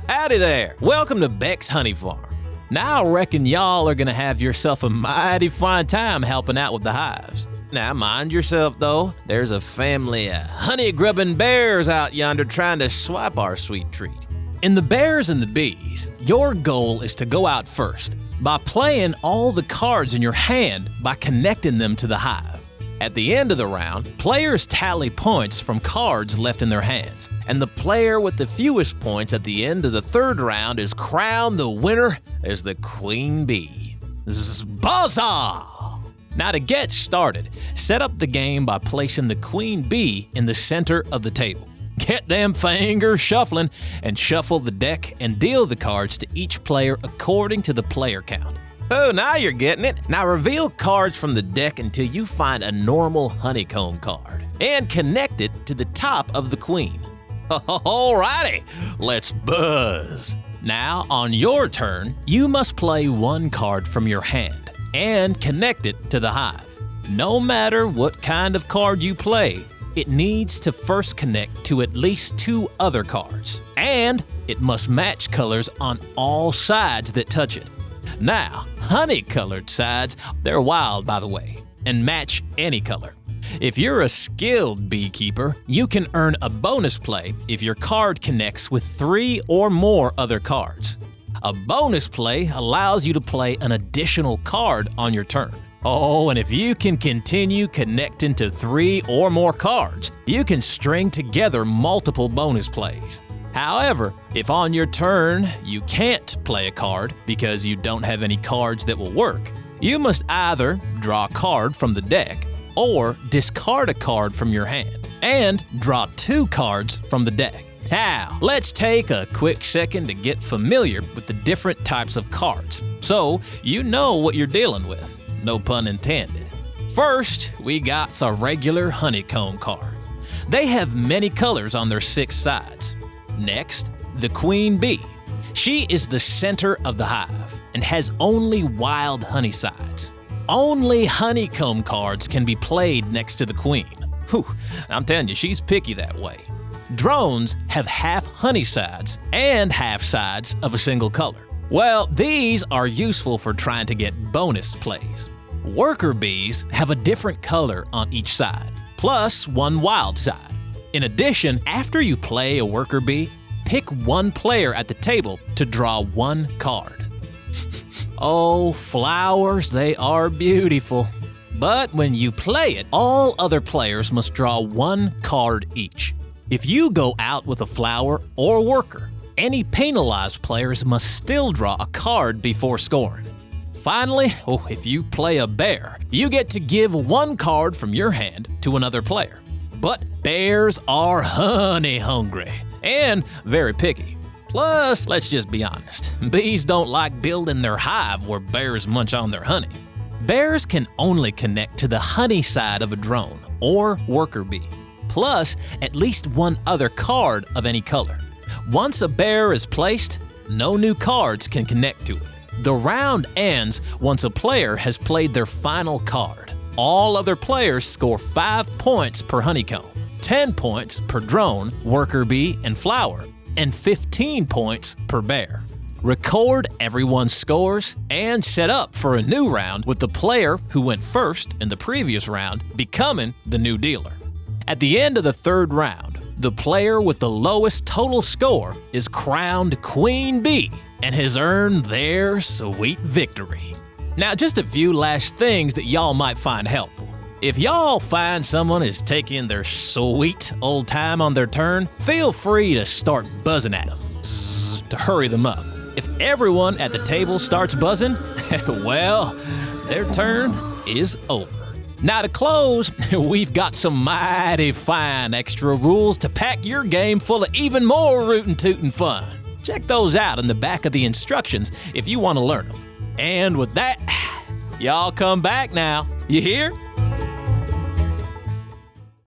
Howdy there. Welcome to Beck's Honey Farm. Now I reckon y'all are gonna have yourself a mighty fine time helping out with the hives. Now mind yourself though, there's a family of honey-grubbing bears out yonder trying to swipe our sweet treat. In the bears and the bees, your goal is to go out first by playing all the cards in your hand by connecting them to the hive. At the end of the round, players tally points from cards left in their hands, and the player with the fewest points at the end of the third round is crowned the winner as the queen bee. Buzzer! Now to get started, set up the game by placing the queen bee in the center of the table. Get them fingers shuffling and shuffle the deck and deal the cards to each player according to the player count. Oh, now you're getting it. Now reveal cards from the deck until you find a normal honeycomb card and connect it to the top of the queen. Alrighty, let's buzz. Now on your turn, you must play one card from your hand and connect it to the hive. No matter what kind of card you play, it needs to first connect to at least 2 other cards, and it must match colors on all sides that touch it. Now, honey-colored sides, they're wild by the way, and match any color. If you're a skilled beekeeper, you can earn a bonus play if your card connects with 3 or more other cards. A bonus play allows you to play an additional card on your turn. Oh, and if you can continue connecting to 3 or more cards, you can string together multiple bonus plays. However, if on your turn you can't play a card because you don't have any cards that will work, you must either draw a card from the deck or discard a card from your hand and draw 2 cards from the deck. Now, let's take a quick second to get familiar with the different types of cards so you know what you're dealing with, no pun intended. First, we got a regular honeycomb card. They have many colors on their 6 sides. Next, the queen bee. She is the center of the hive and has only wild honey sides. Only honeycomb cards can be played next to the queen. Whew, I'm telling you, she's picky that way. Drones have half honey sides and half sides of a single color. Well, these are useful for trying to get bonus plays. Worker bees have a different color on each side, plus 1 wild side. In addition, after you play a worker bee, pick 1 player at the table to draw 1 card. Oh, flowers, they are beautiful. But when you play it, all other players must draw 1 card each. If you go out with a flower or worker, any penalized players must still draw a card before scoring. Finally, if you play a bear, you get to give 1 card from your hand to another player. But bears are honey hungry and very picky. Plus, let's just be honest, bees don't like building their hive where bears munch on their honey. Bears can only connect to the honey side of a drone or worker bee, plus at least 1 other card of any color. Once a bear is placed, no new cards can connect to it. The round ends once a player has played their final card. All other players score 5 points per honeycomb, 10 points per drone, worker bee, and flower, and 15 points per bear. Record everyone's scores and set up for a new round with the player who went first in the previous round becoming the new dealer. At the end of the 3rd round, the player with the lowest total score is crowned queen bee and has earned their sweet victory. Now, just a few last things that y'all might find helpful. If y'all find someone is taking their sweet old time on their turn, feel free to start buzzing at them to hurry them up. If everyone at the table starts buzzing, well, their turn is over. Now to close, we've got some mighty fine extra rules to pack your game full of even more rootin' tootin' fun. Check those out in the back of the instructions if you want to learn them. And with that, y'all come back now. You hear?